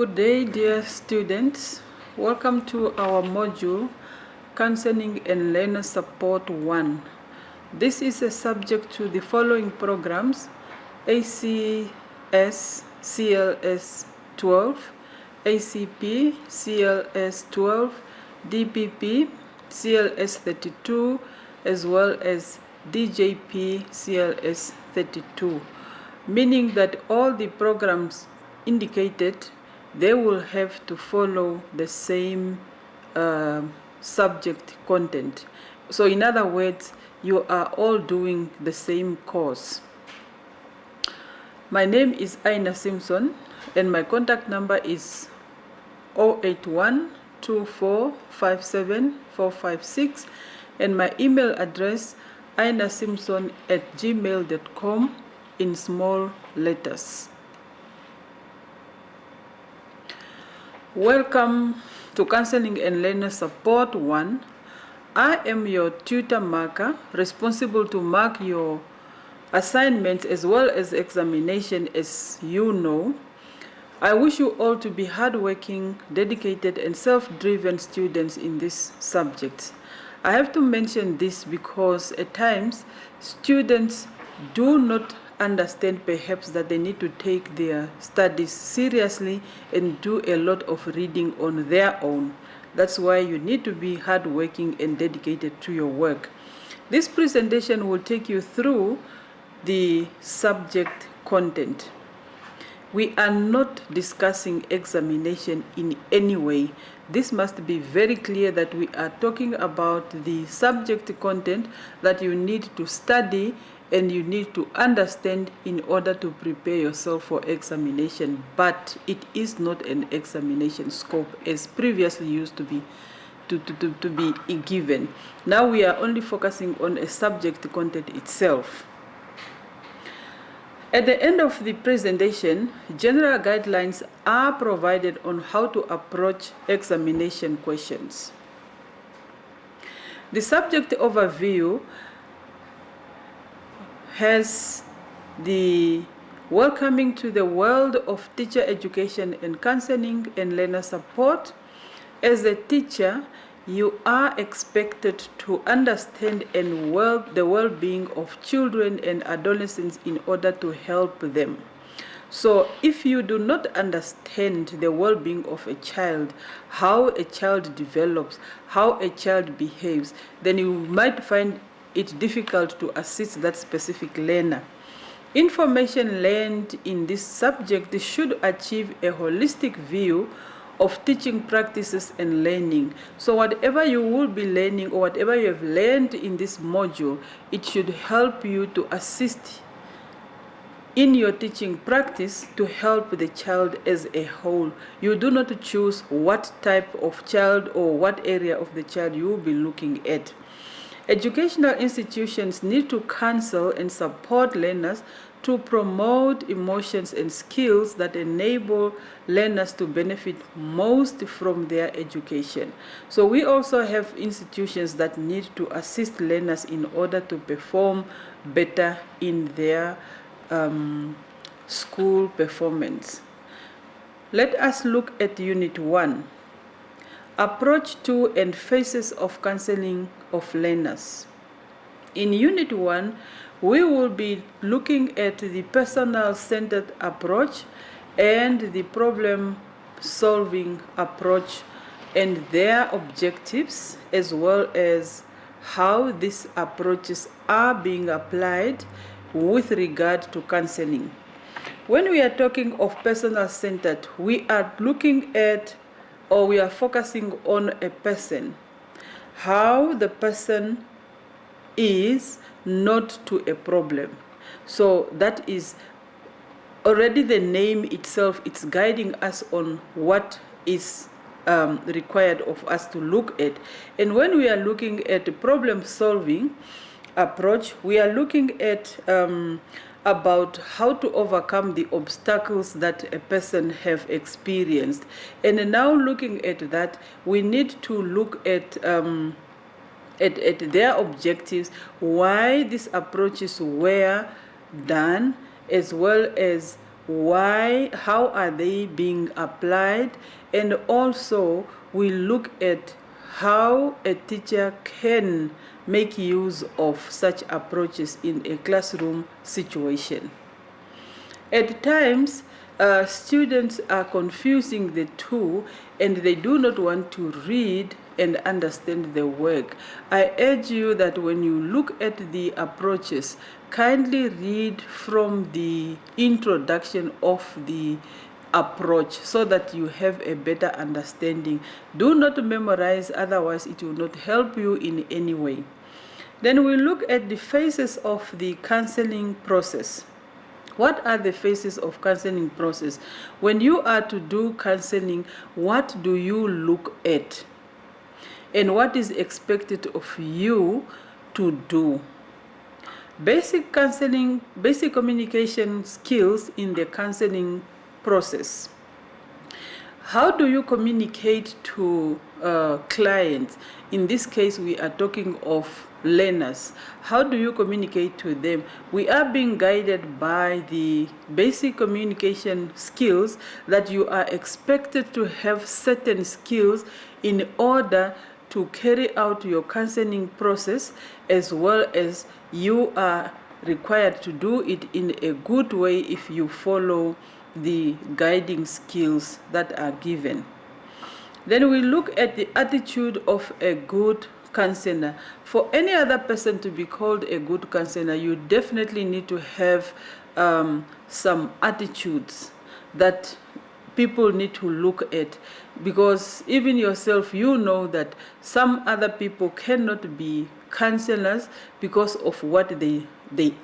Good day, dear students. Welcome to our module, Counseling and Learner Support 1. This is a subject to the following programs: ACS, CLS 12, ACP, CLS 12, DPP, CLS 32, as well as DJP, CLS 32, meaning that all the programs indicated, they will have to follow the same subject content. So in other words, you are all doing the same course. My name is Aina Simpson and my contact number is 081-2457-456 and my email address ainasimpson@gmail.com in small letters. Welcome to Counseling and Learner Support 1. I am your tutor marker, responsible to mark your assignments as well as examination, as you know. I wish you all to be hardworking, dedicated, and self-driven students in this subject. I have to mention this because at times students do not understand perhaps that they need to take their studies seriously and do a lot of reading on their own. That's why you need to be hardworking and dedicated to your work. This presentation will take you through the subject content. We are not discussing examination in any way. This must be very clear that we are talking about the subject content that you need to study and you need to understand in order to prepare yourself for examination. But it is not an examination scope as previously used to be given. Now we are only focusing on a subject content itself. At the end of the presentation, general guidelines are provided on how to approach examination questions. The subject overview has the welcoming to the world of teacher education and counseling and learner support. As a teacher, you are expected to understand the well-being of children and adolescents in order to help them. So if you do not understand the well-being of a child, how a child develops, how a child behaves, then you might find it difficult to assist that specific learner. Information learned in this subject should achieve a holistic view of teaching practices and learning. So whatever you will be learning or whatever you have learned in this module, it should help you to assist in your teaching practice to help the child as a whole. You do not choose what type of child or what area of the child you will be looking at. Educational institutions need to counsel and support learners to promote emotions and skills that enable learners to benefit most from their education. So we also have institutions that need to assist learners in order to perform better in their school performance. Let us look at Unit 1. Approach to and phases of counseling of learners. In Unit 1, we will be looking at the personal-centered approach and the problem-solving approach and their objectives, as well as how these approaches are being applied with regard to counseling. When we are talking of personal-centered, we are looking at, or we are focusing on a person, how the person is not to a problem. So that is already the name itself, it's guiding us on what is required of us to look at. And when we are looking at the problem solving approach, we are looking at about how to overcome the obstacles that a person have experienced. And now looking at that, we need to look at their objectives, why these approaches were done, as well as how are they being applied, and also we look at how a teacher can make use of such approaches in a classroom situation. At times, students are confusing the two and they do not want to read and understand the work. I urge you that when you look at the approaches, kindly read from the introduction of the approach so that you have a better understanding. Do not memorize, otherwise it will not help you in any way. Then we look at the phases of the counseling process. What are the phases of counseling process? When you are to do counseling, what do you look at? And what is expected of you to do? Basic counseling, basic communication skills in the counseling process. How do you communicate to clients? In this case, we are talking of learners. How do you communicate to them? We are being guided by the basic communication skills that you are expected to have certain skills in order to carry out your counseling process, as well as you are required to do it in a good way if you follow the guiding skills that are given. Then we look at the attitude of a good counselor. For any other person to be called a good counselor, you definitely need to have some attitudes that people need to look at, because even yourself, you know that some other people cannot be counselors because of what they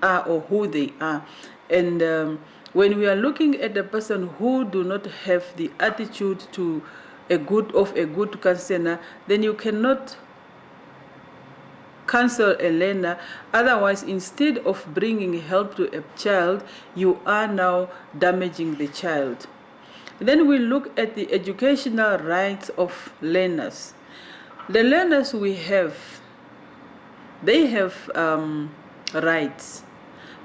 are or who they are. And when we are looking at a person who do not have the attitude to a good counselor, then you cannot counsel a learner. Otherwise, instead of bringing help to a child, you are now damaging the child. Then we look at the educational rights of learners. The learners we have, they have rights.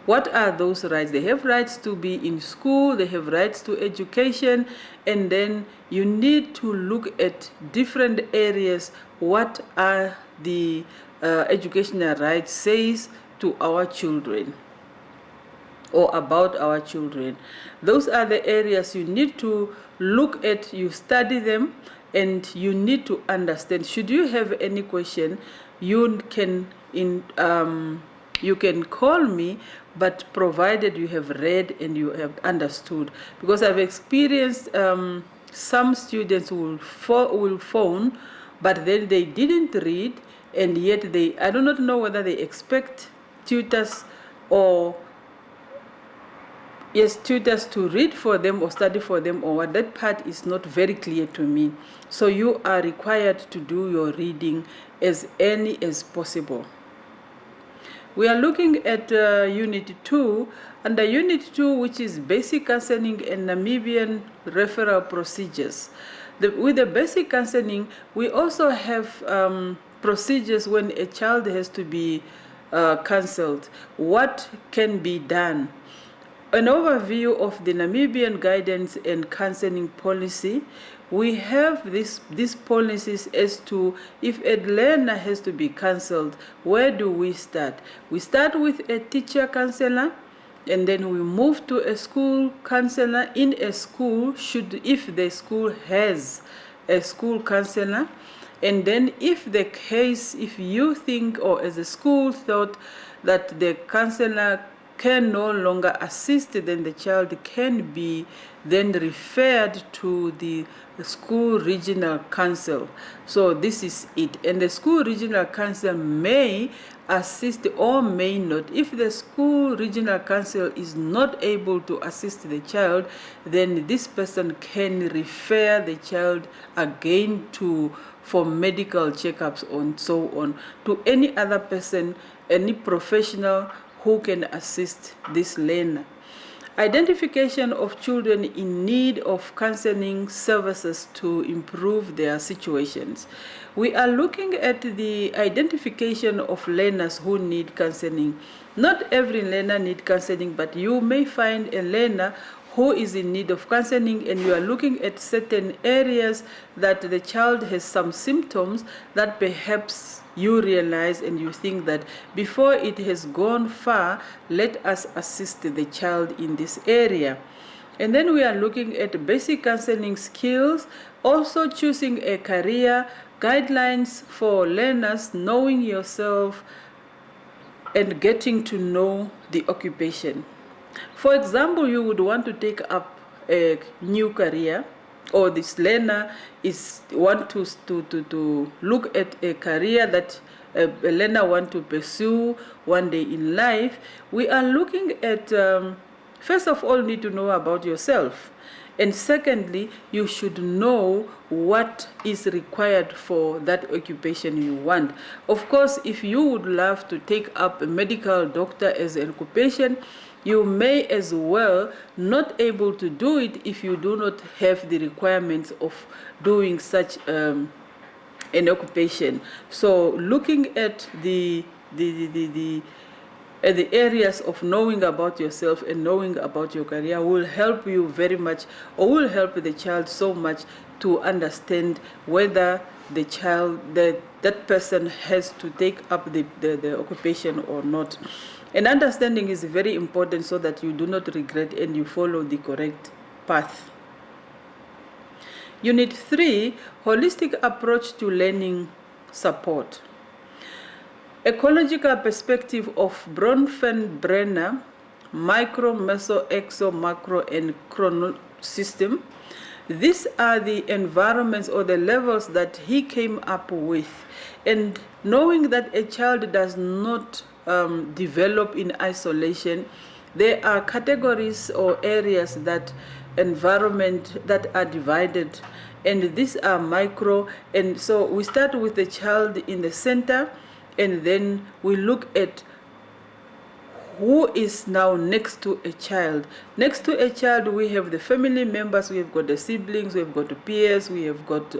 What are those rights? They have rights to be in school, they have rights to education, and then you need to look at different areas. What are the educational rights says to our children or about our children? Those are the areas you need to look at, you study them, and you need to understand. Should you have any question, you can call me, but provided you have read and you have understood. Because I've experienced some students will phone, but then they didn't read, and yet I do not know whether they expect tutors tutors to read for them or study for them, or what. That part is not very clear to me. So you are required to do your reading as early as possible. We are looking at Unit 2, under Unit 2, which is Basic Counseling and Namibian Referral Procedures. With the basic counseling, we also have procedures when a child has to be counseled. What can be done? An overview of the Namibian Guidance and Counseling Policy. We have these policies as to if a learner has to be counseled, where do we start? We start with a teacher counselor, and then we move to a school counselor in a school, if the school has a school counselor. And then if you think, or as a school thought, that the counselor can no longer assist, then the child can be then referred to the school regional council. So this is it. And the school regional council may assist or may not. If the school regional council is not able to assist the child, then this person can refer the child again for medical checkups and so on, to any other person, any professional who can assist this learner. Identification of children in need of counseling services to improve their situations. We are looking at the identification of learners who need counseling. Not every learner needs counseling, but you may find a learner who is in need of counseling, and you are looking at certain areas that the child has some symptoms that perhaps you realize and you think that before it has gone far, let us assist the child in this area. And then we are looking at basic counseling skills, also choosing a career, guidelines for learners, knowing yourself, and getting to know the occupation. For example, you would want to take up a new career, or this learner want to look at a career that a learner want to pursue one day in life. We are looking at, first of all, need to know about yourself. And secondly, you should know what is required for that occupation you want. Of course, if you would love to take up a medical doctor as an occupation, you may as well not able to do it if you do not have the requirements of doing such an occupation. So looking at the areas of knowing about yourself and knowing about your career will help you very much, or will help the child so much to understand whether the child, that person has to take up the occupation or not. And understanding is very important so that you do not regret and you follow the correct path. Unit 3, holistic approach to learning support. Ecological perspective of Bronfenbrenner, micro, meso, exo, macro, and chrono system. These are the environments or the levels that he came up with. And knowing that a child does not develop in isolation, there are categories or areas that environment that are divided, and these are micro. And so we start with the child in the center, and then we look at who is now next to a child. Next to a child, we have the family members, we have got the siblings, we have got the peers, we have got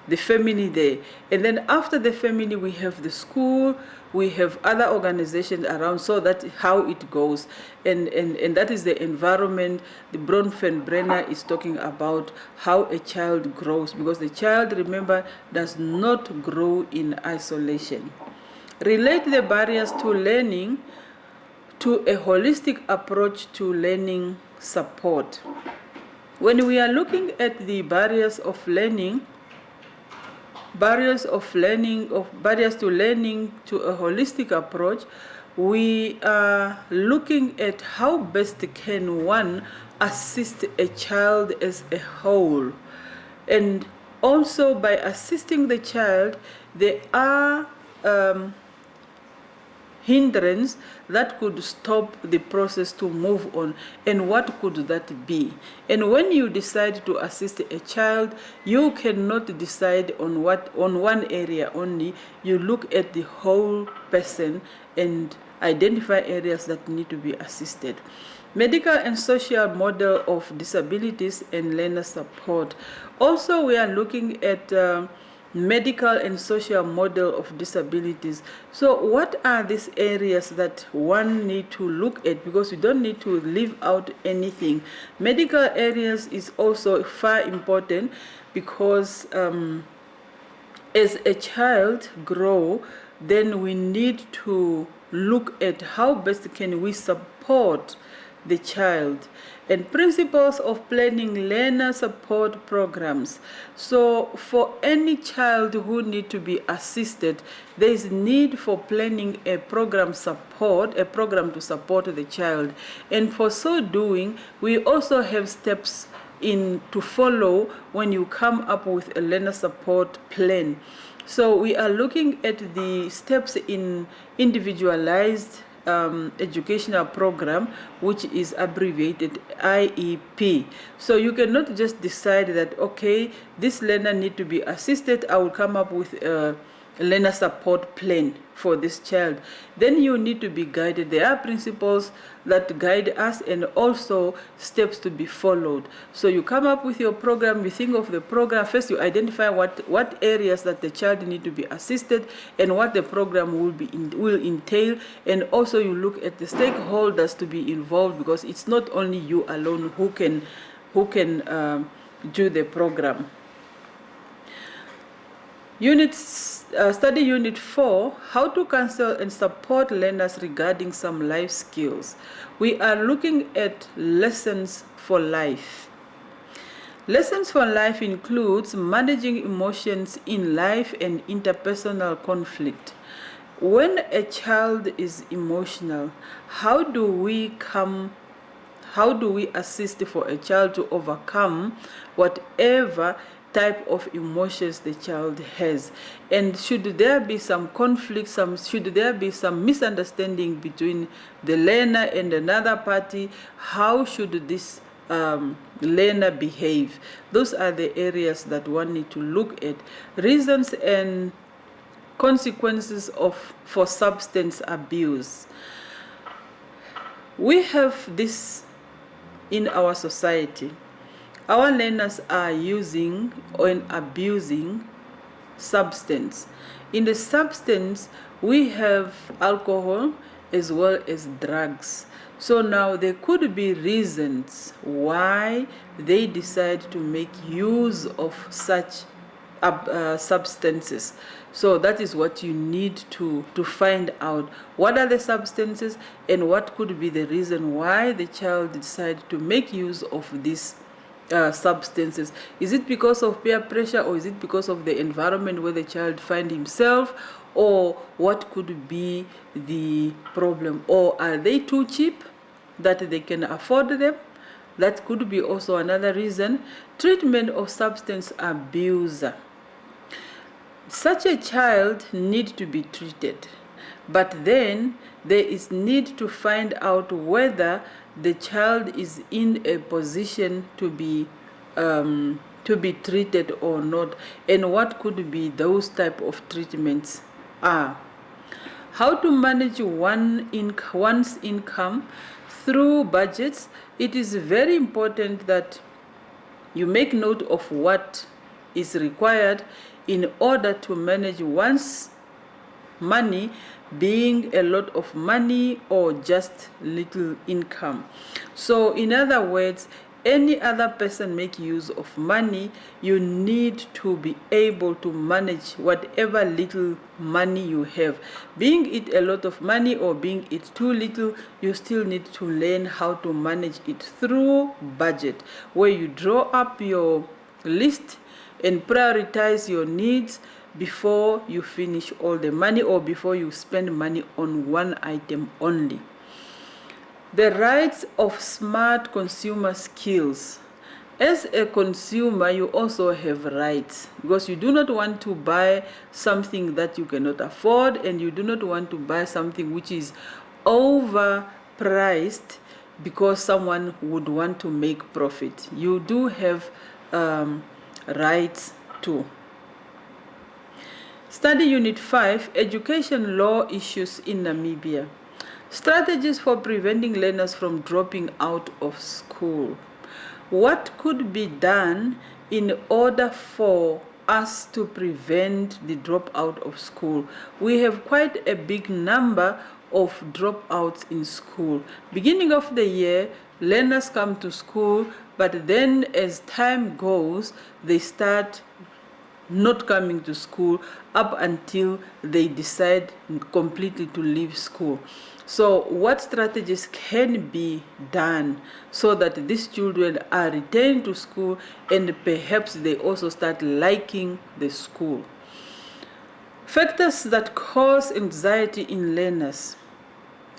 the family there. And then after the family, we have the school, we have other organizations around, so that's how it goes. And that is the environment. The Bronfenbrenner is talking about how a child grows, because the child, remember, does not grow in isolation. Relate the barriers to learning to a holistic approach to learning support. When we are looking at the barriers to learning to a holistic approach, we are looking at how best can one assist a child as a whole. And also by assisting the child, there are hindrance that could stop the process to move on. And what could that be? And when you decide to assist a child, you cannot decide on one area only. You look at the whole person and identify areas that need to be assisted. Medical and social model of disabilities and learner support. Also, we are looking at medical and social model of disabilities. So what are these areas that one need to look at, because you don't need to leave out anything. Medical areas is also far important, because as a child grow, then we need to look at how best can we support the child. And principles of planning learner support programs. So for any child who need to be assisted, there is need for planning a program to support the child. And for so doing, we also have steps to follow when you come up with a learner support plan. So we are looking at the steps in individualized educational program, which is abbreviated IEP. So you cannot just decide that, okay, this learner need to be assisted, I will come up with learner support plan for this child, then you need to be guided. There are principles that guide us and also steps to be followed. So you come up with your program, you think of the program. First you identify what areas that the child need to be assisted and what the program will entail, and also you look at the stakeholders to be involved, because it's not only you alone who can do the program. Study Unit 4, how to counsel and support learners regarding some life skills. We are looking at lessons for life. Lessons for life includes managing emotions in life and interpersonal conflict. When a child is emotional, how do we assist for a child to overcome whatever type of emotions the child has? And should there be some conflict, should there be some misunderstanding between the learner and another party, how should this learner behave? Those are the areas that one need to look at. Reasons and consequences for substance abuse. We have this in our society. Our learners are using or abusing substance. In the substance, we have alcohol as well as drugs. So now there could be reasons why they decide to make use of such substances. So that is what you need to find out. What are the substances and what could be the reason why the child decided to make use of these substances? Is it because of peer pressure, or is it because of the environment where the child finds himself, or what could be the problem? Or are they too cheap that they can afford them? That could be also another reason. Treatment of substance abuse. Such a child needs to be treated, but then there is need to find out whether the child is in a position to be treated or not, and what could be those type of treatments are. How to manage one's income through budgets. It is very important that you make note of what is required in order to manage one's money, being a lot of money or just little income. So in other words, any other person make use of money, you need to be able to manage whatever little money you have. Being it a lot of money or being it too little, you still need to learn how to manage it through budget, where you draw up your list and prioritize your needs before you finish all the money or before you spend money on one item only. The rights of smart consumer skills. As a consumer, you also have rights, because you do not want to buy something that you cannot afford, and you do not want to buy something which is overpriced because someone would want to make profit. You do have rights too. Study Unit 5, Education Law Issues in Namibia. Strategies for preventing learners from dropping out of school. What could be done in order for us to prevent the dropout of school? We have quite a big number of dropouts in school. Beginning of the year, learners come to school, but then as time goes, they start not coming to school up until they decide completely to leave school. So what strategies can be done so that these children are returned to school and perhaps they also start liking the school? Factors that cause anxiety in learners.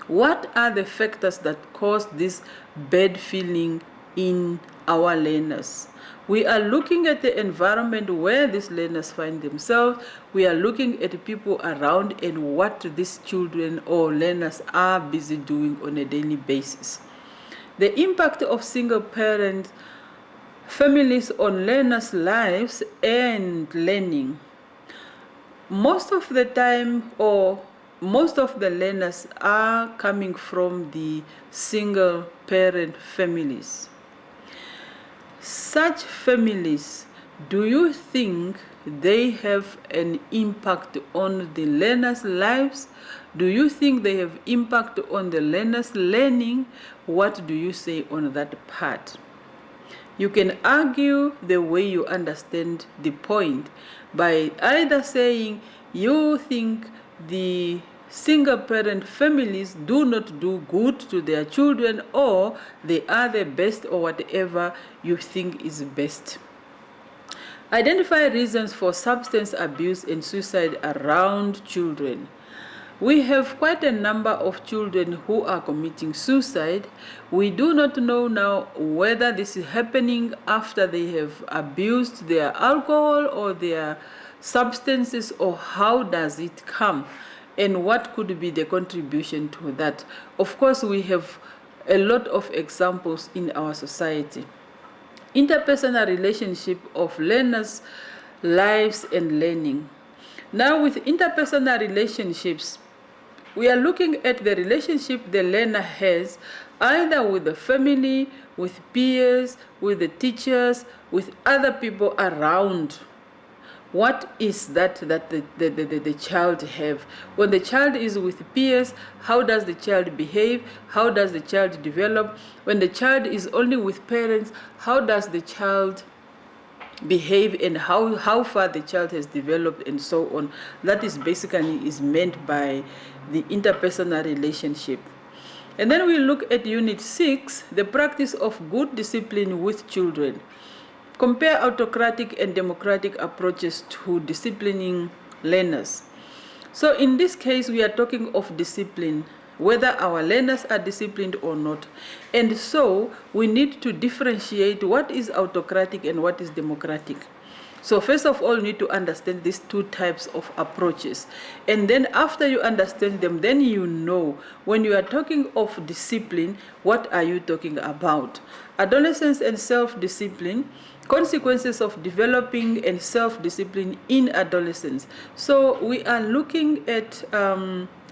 What are the factors that cause this bad feeling in our learners? We are looking at the environment where these learners find themselves. We are looking at people around and what these children or learners are busy doing on a daily basis. The impact of single parent families on learners' lives and learning. most of the time, or most of the learners are coming from the single parent families. Such families, do you think they have an impact on the learners' lives? Do you think they have impact on the learners' learning? What do you say on that part? You can argue the way you understand the point by either saying you think the single parent families do not do good to their children, or they are the best, or whatever you think is best. Identify reasons for substance abuse and suicide around children. We have quite a number of children who are committing suicide. We do not know now whether this is happening after they have abused their alcohol or their substances, or how does it come, and what could be the contribution to that. Of course, we have a lot of examples in our society. Interpersonal relationship of learners' lives and learning. Now, with interpersonal relationships, we are looking at the relationship the learner has either with the family, with peers, with the teachers, with other people around. What is that the child have? When the child is with peers, how does the child behave? How does the child develop? When the child is only with parents, how does the child behave, and how far the child has developed, and so on. That is basically is meant by the interpersonal relationship. And then we look at Unit 6, the practice of good discipline with children. Compare autocratic and democratic approaches to disciplining learners. So in this case, we are talking of discipline, whether our learners are disciplined or not. And so we need to differentiate what is autocratic and what is democratic. So first of all, you need to understand these two types of approaches. And then after you understand them, then you know when you are talking of discipline, what are you talking about? Adolescence and self-discipline, consequences of developing and self-discipline in adolescence. So we are looking at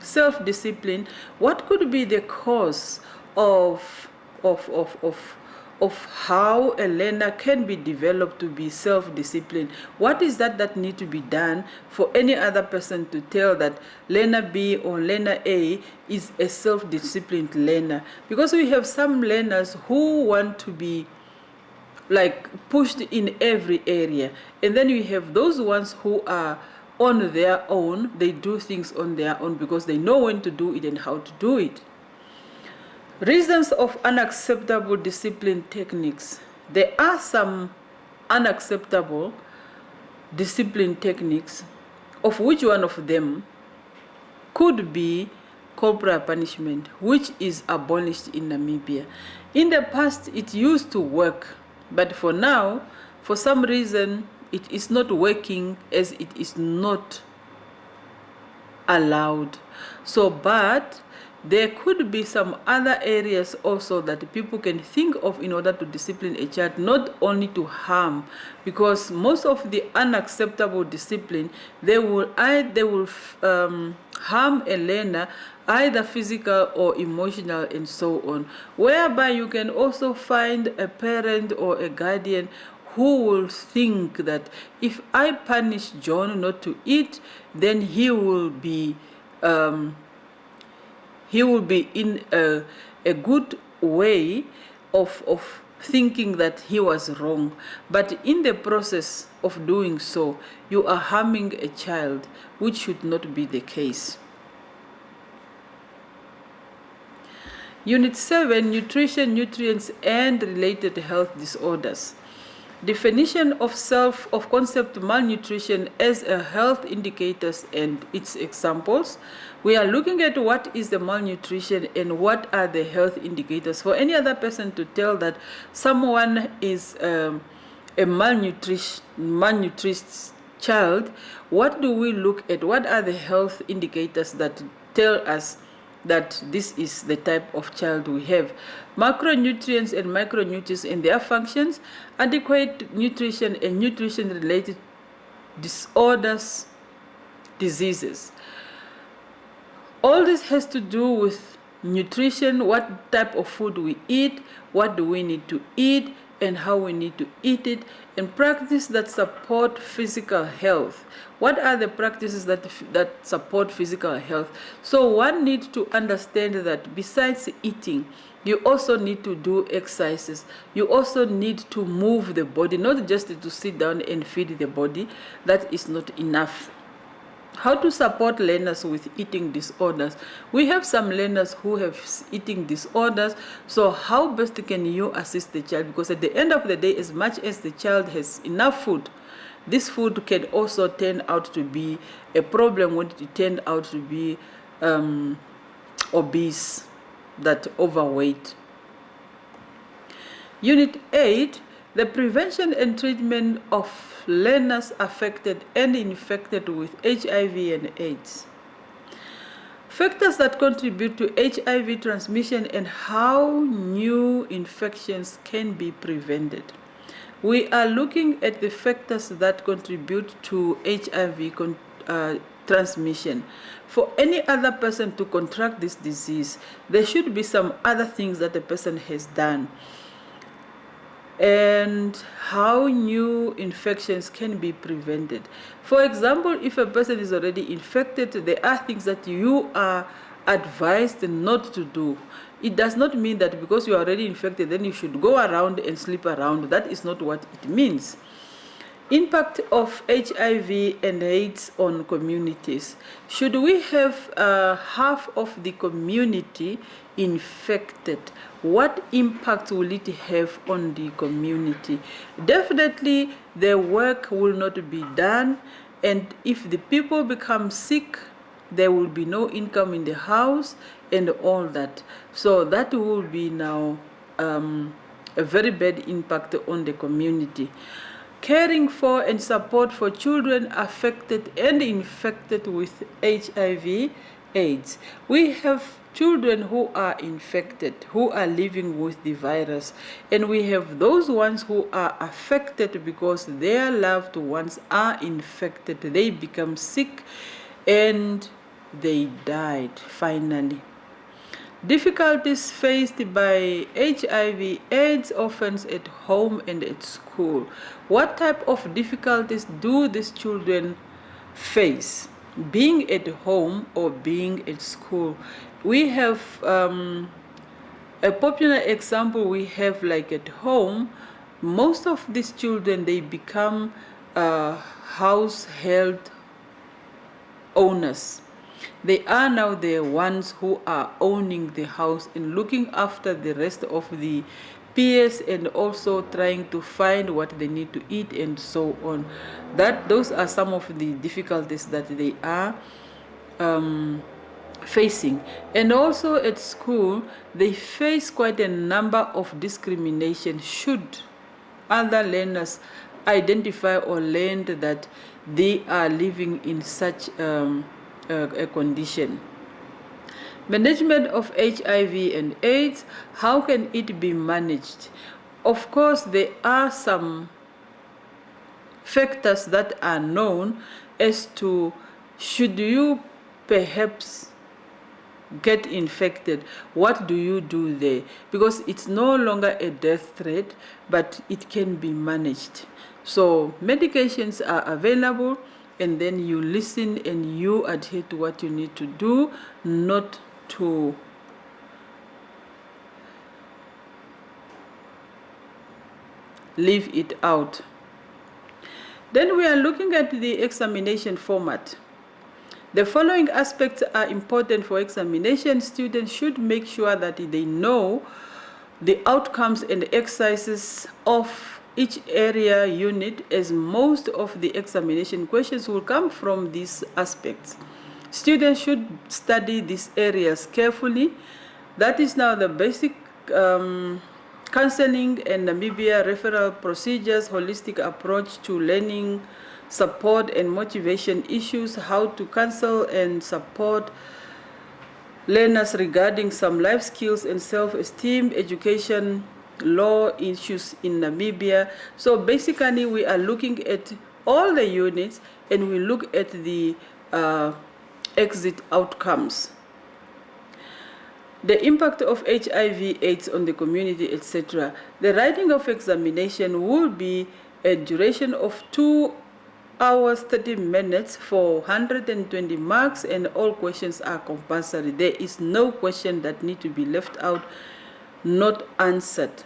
self-discipline. What could be the cause of how a learner can be developed to be self-disciplined? What is that need to be done for any other person to tell that learner B or learner A is a self-disciplined learner? Because we have some learners who want to be like pushed in every area, and then we have those ones who are on their own. They do things on their own because they know when to do it and how to do it. Reasons of unacceptable discipline techniques. There are some unacceptable discipline techniques, of which one of them could be corporal punishment, which is abolished in Namibia. In the past, it used to work, but for now, for some reason, it is not working, as it is not allowed. So, but there could be some other areas also that people can think of in order to discipline a child, not only to harm, because most of the unacceptable discipline, they will harm a learner, either physical or emotional, and so on, whereby you can also find a parent or a guardian who will think that if I punish John not to eat, then he will be in a good way of thinking that he was wrong. But in the process of doing so, you are harming a child, which should not be the case. Unit 7, Nutrition, Nutrients, and Related Health Disorders. Definition of concept malnutrition as a health indicators and its examples. We are looking at what is the malnutrition and what are the health indicators. For any other person to tell that someone is a malnourished child, what do we look at? What are the health indicators that tell us that this is the type of child we have? Macronutrients and micronutrients and their functions, adequate nutrition and nutrition-related disorders diseases. All this has to do with nutrition, what type of food we eat, what do we need to eat, and how we need to eat it, and practice that support physical health. What are the practices that support physical health? So one needs to understand that besides eating, you also need to do exercises. You also need to move the body, not just to sit down and feed the body. That is not enough. How to support learners with eating disorders? We have some learners who have eating disorders. So how best can you assist the child? Because at the end of the day, as much as the child has enough food, this food can also turn out to be a problem when it turns out to be obese, that overweight. Unit 8, the prevention and treatment of learners affected and infected with HIV and AIDS. Factors that contribute to HIV transmission and how new infections can be prevented. We are looking at the factors that contribute to HIV transmission. For any other person to contract this disease, there should be some other things that the person has done. And how new infections can be prevented. For example, if a person is already infected, there are things that you are advised not to do. It does not mean that because you are already infected, then you should go around and sleep around. That is not what it means. Impact of HIV and AIDS on communities. Should we have half of the community infected? What impact will it have on the community? Definitely the work will not be done, and if the people become sick, there will be no income in the house and all that. So that will be now a very bad impact on the community. Caring for and support for children affected and infected with HIV AIDS. We have children who are infected, who are living with the virus, and we have those ones who are affected because their loved ones are infected. They become sick and they died finally. Difficulties faced by HIV AIDS orphans at home and at school. What type of difficulties do these children face, being at home or being at school? We have a popular example we have, like at home, most of these children, they become household owners. They are now the ones who are owning the house and looking after the rest of the peers, and also trying to find what they need to eat and so on. Those are some of the difficulties that they are facing. And also at school, they face quite a number of discrimination should other learners identify or learn that they are living in such a condition. Management of HIV and AIDS, how can it be managed? Of course, there are some factors that are known as to should you perhaps get infected, what do you do there? Because it's no longer a death threat, but it can be managed. So medications are available, and then you listen and you adhere to what you need to do, not to leave it out. Then we are looking at the examination format. The following aspects are important for examination. Students should make sure that they know the outcomes and exercises of each area unit, as most of the examination questions will come from these aspects. Students should study these areas carefully. That is now the basic counseling and Namibia referral procedures, holistic approach to learning, support and motivation issues, how to counsel and support learners regarding some life skills and self-esteem, education, law issues in Namibia. So basically we are looking at all the units, and we look at the exit outcomes. The impact of HIV/AIDS on the community, etc. The writing of examination will be a duration of 2 hours 30 minutes for 120 marks, and all questions are compulsory. There is no question that need to be left out, not answered.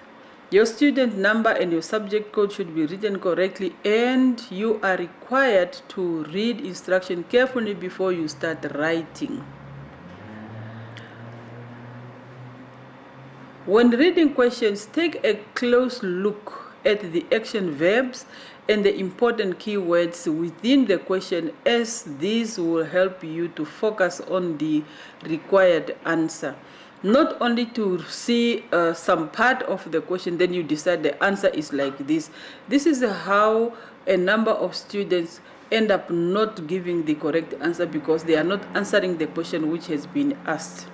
Your student number and your subject code should be written correctly, and you are required to read instruction carefully before you start writing. When reading questions, take a close look at the action verbs and the important keywords within the question, as these will help you to focus on the required answer. Not only to see some part of the question, then you decide the answer is like this. This is how a number of students end up not giving the correct answer because they are not answering the question which has been asked.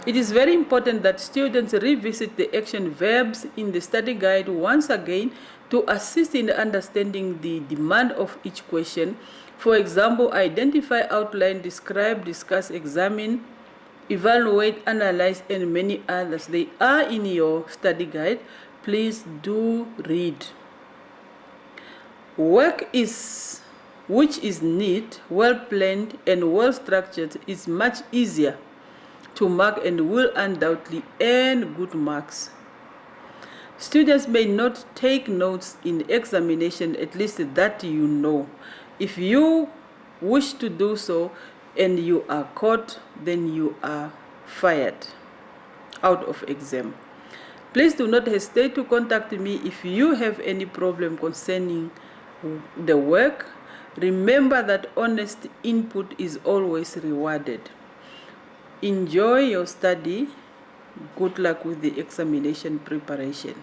It is very important that students revisit the action verbs in the study guide once again to assist in understanding the demand of each question. For example, identify, outline, describe, discuss, examine, evaluate, analyze, and many others. They are in your study guide. Please do read. Work which is neat, well planned, and well structured is much easier to mark and will undoubtedly earn good marks. Students may not take notes in examination, at least that you know. If you wish to do so and you are caught, then you are fired out of exam. Please do not hesitate to contact me if you have any problem concerning the work. Remember that honest input is always rewarded. Enjoy your study. Good luck with the examination preparation.